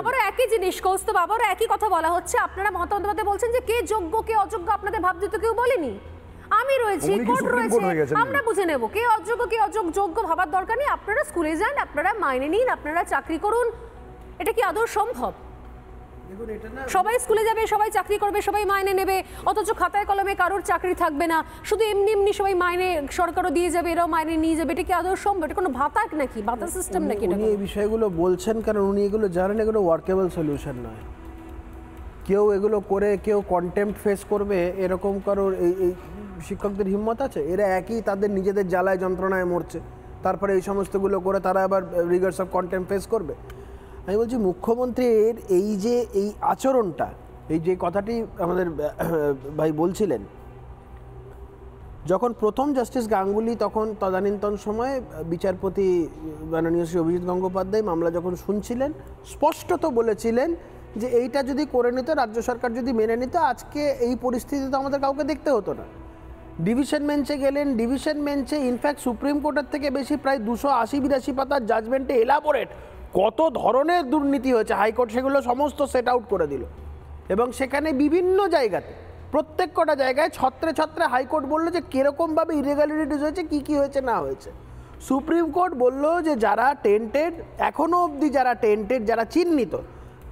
আবারও একই জিনিস কৌস্তব, আবারও একই কথা বলা হচ্ছে। আপনারা মমতা বন্দ্যোপাধ্যায় বলছেন যে কে যোগ্য কে অযোগ্য আপনাদের ভাবতে তো কেউ বলেনি। আমি রয়েছি, কোর্ট রয়েছে, আমরা বুঝে নেব কে অযোগ্য কে যোগ্য ভাবার দরকার নেই। আপনারা স্কুলে যান, আপনারা মাইনে নিন, আপনারা চাকরি করুন। এটা কি আদৌ সম্ভব? সবাই স্কুলে যাবে, সবাই চাকরি করবে, সবাই মাইনে নেবে, অথচ খাতায় কলমে কারোর চাকরি থাকবে না। শুধু এমনি এমনি সবাই মাইনে সরকারও দিয়ে যাবে, এরাও মাইনে নিয়ে যাবে। এটা কি আদৌ সম্ভব? এটা কোনো ভাতা নাকি, ভাতা সিস্টেম নাকি? উনি এই বিষয়গুলো বলছেন কারণ উনি এগুলো জানেন এগুলো ওয়ার্কেবল সলিউশন নয়। কেউ এগুলো করে কেউ কন্টেম্পট ফেস করবে এরকম কারোর এই শিক্ষকদের হিম্মত আছে? এরা একই তাদের নিজেদের জ্বালায় যন্ত্রণায় মরছে, তারপরে এই সমস্তগুলো করে তারা আবার রিগার্স অফ কন্টেম্পট ফেস করবে। আমি বলছি মুখ্যমন্ত্রীর এই যে এই আচরণটা, এই যে কথাটি আমাদের ভাই বলছিলেন, যখন প্রথম জাস্টিস গাঙ্গুলি তখন তদানীন্তন সময়ে বিচারপতি মাননীয় শ্রী অভিজিৎ গঙ্গোপাধ্যায় মামলা যখন শুনছিলেন, স্পষ্টত বলেছিলেন যে এইটা যদি করে নিত, রাজ্য সরকার যদি মেনে নিত, আজকে এই পরিস্থিতিতে আমাদের কাউকে দেখতে হতো না। ডিভিশন বেঞ্চে গেলেন, ডিভিশন বেঞ্চে ইনফ্যাক্ট সুপ্রিম কোর্টের থেকে বেশি প্রায় 280-82 পাতার জাজমেন্টে এলাবোরেট কত ধরনের দুর্নীতি হয়েছে হাইকোর্ট সেগুলো সমস্ত সেট আউট করে দিল। এবং সেখানে বিভিন্ন জায়গাতে প্রত্যেক কটা জায়গায় ছত্রে ছত্রে হাইকোর্ট বললো যে কীরকমভাবে ইরেগুলারিটিস হয়েছে, কী কী হয়েছে না হয়েছে। সুপ্রিম কোর্ট বললো যে যারা টেন্টেড, এখনও অবধি যারা টেন্টেড, যারা চিহ্নিত,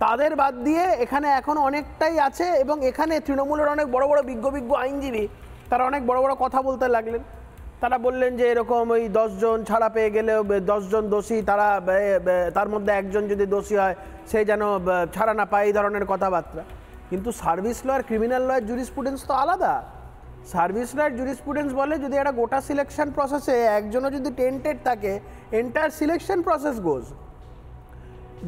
তাদের বাদ দিয়ে এখানে এখন অনেকটাই আছে। এবং এখানে তৃণমূলের অনেক বড় বড় বিজ্ঞ আইনজীবী তারা অনেক বড় বড় কথা বলতে লাগলেন। তারা বললেন যে এরকম ওই 10 জন ছাড়া পেয়ে গেলেও 10 জন দোষী, তার মধ্যে একজন যদি দোষী হয় সে যেন ছাড়া না পায়, এই ধরনের কথাবার্তা। কিন্তু সার্ভিস ল আর ক্রিমিনাল লয়ের জুরিসপ্রুডেন্স তো আলাদা। সার্ভিস লয়ের জুরিসপ্রুডেন্স বলে যদি একটা গোটা সিলেকশন প্রসেসে একজনও যদি টেন্টেড থাকে, এন্টায়ার সিলেকশন প্রসেস গোজ,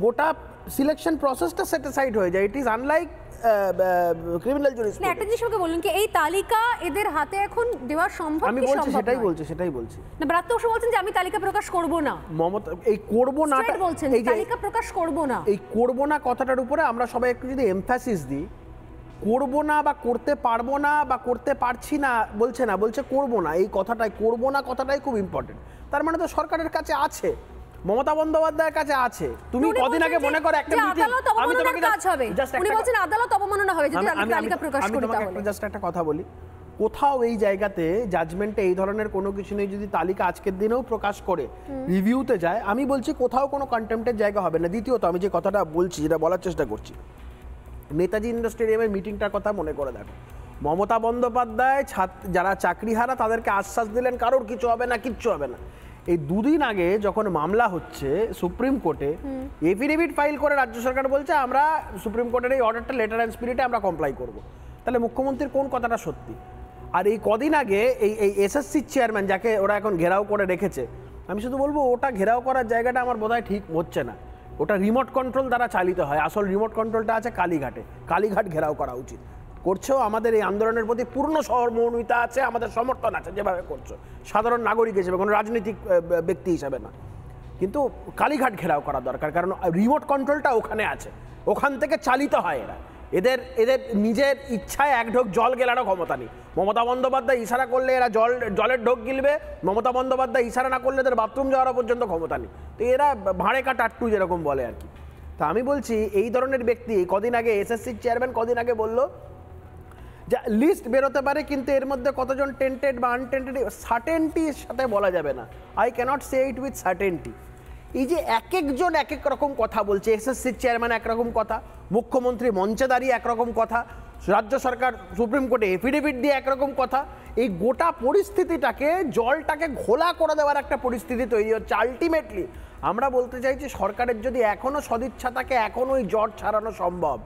গোটা সিলেকশন প্রসেসটা সেটিসাইড হয়ে যায়। It is unlike criminal jurisprudence. একটা জিনিস আমাকে বলুন কি এই তালিকা এদের হাতে এখন দেওয়া সম্ভব? আমি বলছি সেটাই বলছি না, ব্রাত্য অবশ্য বলছেন যে আমি তালিকা প্রকাশ করব না। মমতা এই করব না বলছেন, তালিকা প্রকাশ করব না, এই করব না কথাটার উপরে আমরা সবাই একটু যদি এমফাসিস দিই, করব না বা করতে পারবো না বা করতে পারছি না বলছে না, বলছে করব না। এই কথাটাই, করব না কথাটাই খুব ইম্পর্টেন্ট। তার মানে তো সরকারের কাছে আছে, মমতা বন্দ্যোপাধ্যায়ের কাছে আছে। তুমি কদিন আগে মনে করো একটা মিটিং, আমি তোমাকে উনি বলছেন আদালত অবমাননা হবে যদি আমি তালিকা প্রকাশ করি। তাহলে জাস্ট একটা কথা বলি, কোথাও এই জায়গাতে জাজমেন্টে এই ধরনের কোনো কিছু নেই। যদি তালিকা আজকের দিনেও প্রকাশ করে রিভিউতে যায়, আমি বলছি কোথাও কোনো কন্টেম্পটের জায়গা হবে না। দ্বিতীয়ত আমি যে কথাটা বলছি, যেটা বলার চেষ্টা করছি, নেতাজি ইন্ডোর স্টেডিয়ামের মিটিংটার কথা মনে করে দেখো। মমতা বন্দ্যোপাধ্যায় যারা চাকরিহারা তাদেরকে আশ্বাস দিলেন কারোর কিছু হবে না, কিচ্ছু হবে না। এই দুদিন আগে যখন মামলা হচ্ছে সুপ্রিম কোর্টে, এফিডেভিট ফাইল করে রাজ্য সরকার বলছে আমরা সুপ্রিম কোর্টের এই অর্ডারটা লেটার অ্যান্ড স্পিরিটে আমরা কমপ্লাই করব। তাহলে মুখ্যমন্ত্রীর কোন কথাটা সত্যি? আর এই কদিন আগে এই এসএসসির চেয়ারম্যান যাকে ওরা এখন ঘেরাও করে রেখেছে, আমি শুধু বলবো ওটা ঘেরাও করার জায়গাটা আমার বোধহয় ঠিক হচ্ছে না। ওটা রিমোট কন্ট্রোল দ্বারা চালিত হয়। আসল রিমোট কন্ট্রোলটা আছে কালীঘাটে। কালীঘাট ঘেরাও করা উচিত। করছেও, আমাদের এই আন্দোলনের প্রতি পূর্ণ সহমর্মিতা আছে, আমাদের সমর্থন আছে যেভাবে করছো, সাধারণ নাগরিক হিসেবে, কোনো রাজনৈতিক ব্যক্তি হিসেবে না। কিন্তু কালীঘাট ঘেরাও করা দরকার, কারণ রিমোট কন্ট্রোলটা ওখানে আছে, ওখান থেকে চালিত হয় এরা। এদের নিজের ইচ্ছায় এক ঢোক জল গেলারও ক্ষমতা নেই। মমতা বন্দ্যোপাধ্যায় ইশারা করলে এরা জলের ঢোক গিলবে, মমতা বন্দ্যোপাধ্যায় ইশারা না করলে এদের বাথরুম যাওয়ার পর্যন্ত ক্ষমতা নেই। তো এরা ভাঁড়ে কাটা আট্টু যেরকম বলে আর কি। তা আমি বলছি এই ধরনের ব্যক্তি, কদিন আগে এসএসসির চেয়ারম্যান কদিন আগে বললো যা লিস্ট বেরোতে পারে, কিন্তু এর মধ্যে কতজন টেন্টেড বা আনটেন্টেড সার্টেনটির সাথে বলা যাবে না। I cannot say it with certainty. এই যে এক একজন এক এক রকম কথা বলছে, এসএসসির চেয়ারম্যান একরকম কথা, মুখ্যমন্ত্রী মঞ্চে দাঁড়িয়ে একরকম কথা, রাজ্য সরকার সুপ্রিম কোর্টে এফিডেভিট দিয়ে একরকম কথা, এই গোটা পরিস্থিতিটাকে জলটাকে ঘোলা করে দেওয়ার একটা পরিস্থিতি তৈরি হচ্ছে। আলটিমেটলি আমরা বলতে চাইছি সরকারের যদি এখনও সদিচ্ছা থাকে, এখনও ওই জট ছাড়ানো সম্ভব।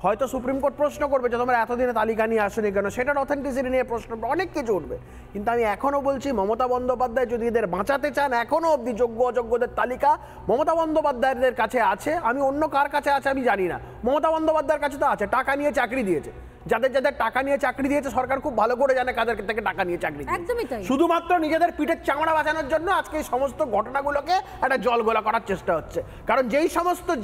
হয়তো সুপ্রিম কোর্ট প্রশ্ন করবে যে তোমরা এতদিনে তালিকা নিয়ে আসোনি কেন, সেটার অথেন্টিসিটি নিয়ে প্রশ্ন, অনেক কিছু উঠবে। কিন্তু আমি এখনও বলছি মমতা বন্দ্যোপাধ্যায় যদি এদের বাঁচাতে চান, এখনও অবধি যোগ্য অযোগ্যদের তালিকা মমতা বন্দ্যোপাধ্যায়ের কাছে আছে। আমি অন্য কার কাছে আছে আমি জানি না, মমতা বন্দ্যোপাধ্যায়ের কাছে তো আছে। টাকা নিয়ে চাকরি দিয়েছে, যাদের টাকা নিয়ে চাকরি দিয়েছে সরকার খুব ভালো করে জানে কাদের থেকে টাকা নিয়ে চাকরি দিয়েছে। শুধুমাত্র নিজেদের পিঠের চামড়া বাঁচানোর জন্য আজকে এই সমস্ত ঘটনাগুলোকে একটা জলগোলা করার চেষ্টা হচ্ছে। কারণ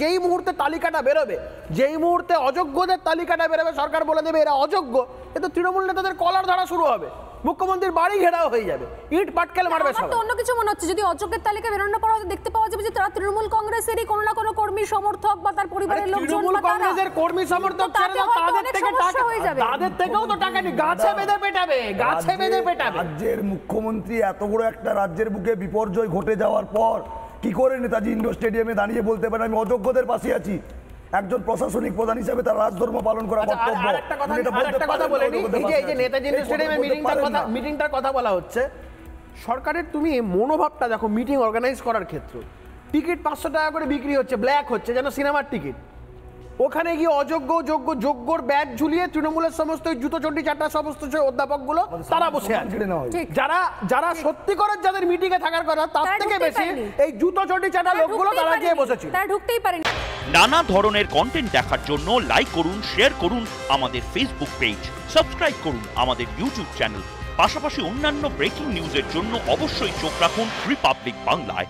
যেই মুহূর্তে তালিকাটা বেরোবে, যেই মুহূর্তে অযোগ্যদের তালিকাটা বেরোবে, সরকার বলে দেবে এরা অযোগ্য, এ তো তৃণমূল নেতাদের কলার ধরা শুরু হবে। মুখ্যমন্ত্রীর বাড়ি ঘেরাও হয়ে যাবে, ইট পাটকেল মারবে আমার সব। তো অন্য কিছু মনে হচ্ছে, যদি অযোগ্যের তালিকা বেরোনোর পর দেখতে পাওয়া যাবে যে তারা তৃণমূল কংগ্রেসেরই কোনো না কোনো কর্মী সমর্থক বা তার পরিবারের লোকজন, তৃণমূল বা তারা- কংগ্রেসের কর্মী সমর্থক তো তাতে ছেড়ে দাও, হয়তো তাদের অনেক থেকে সমস্যা টাকা, হয়ে যাবে। তাদের থেকেও তো টাকা নেই, গাছে বেঁধে পেটাবে, গাছে বেঁধে পেটাবে। রাজ্যের মুখ্যমন্ত্রী এত বড় একটা রাজ্যের বুকে বিপর্যয় ঘটে যাওয়ার পর কি করে নেতাজি ইন্ডোর স্টেডিয়ামে দাঁড়িয়ে বলতে পারেন আমি অযোগ্যদের পাশে আছি? একজন প্রশাসনিক প্রধান হিসেবে তার রাজধর্ম পালন করা আচ্ছা, কর্তব্য। আরেকটা কথা, উনি এটা বলতে আরেকটা কথা পারেন বলে না, নিই, অযোগ্যদের এই যে পাশে আছি। নেতাজি এই স্টেডিয়ামে কথা বলতে পারেন না। মিটিংটার কথা বলা হচ্ছে, সরকারের তুমি মনোভাবটা দেখো মিটিং অর্গানাইজ করার ক্ষেত্রে। টিকিট 500 টাকা করে বিক্রি হচ্ছে, ব্ল্যাক হচ্ছে, যেন সিনেমার টিকিট। ওখানে গিয়ে অযোগ্য যোগ্য যোগ্যর ব্যাগ ঝুলিয়ে তৃণমূলের সমস্ত এই জুতো চন্ডি চাটা সমস্ত যে অধ্যাপকগুলো তারা বসে আছে। কেড়ে নেওয়া হয়েছে। ঠিক। যারা যারা সত্যি করে যাদের মিটিং এ থাকার কথা তার তারা থেকে ঢুকতেই বেশি পারেনি। এই জুতো চন্ডি চাটা তারা লোকগুলো ঢুকতেই তারা গিয়ে পারেনি। বসেছিল। তারা ঢুকতেই পারেনি। নানা ধরনের কন্টেন্ট দেখার জন্য লাইক করুন, শেয়ার করুন আমাদের ফেসবুক পেজ, সাবস্ক্রাইব করুন আমাদের ইউটিউব চ্যানেল। পাশাপাশি অন্যান্য ব্রেকিং নিউজের জন্য অবশ্যই চোখ রাখুন রিপাবলিক বাংলায়।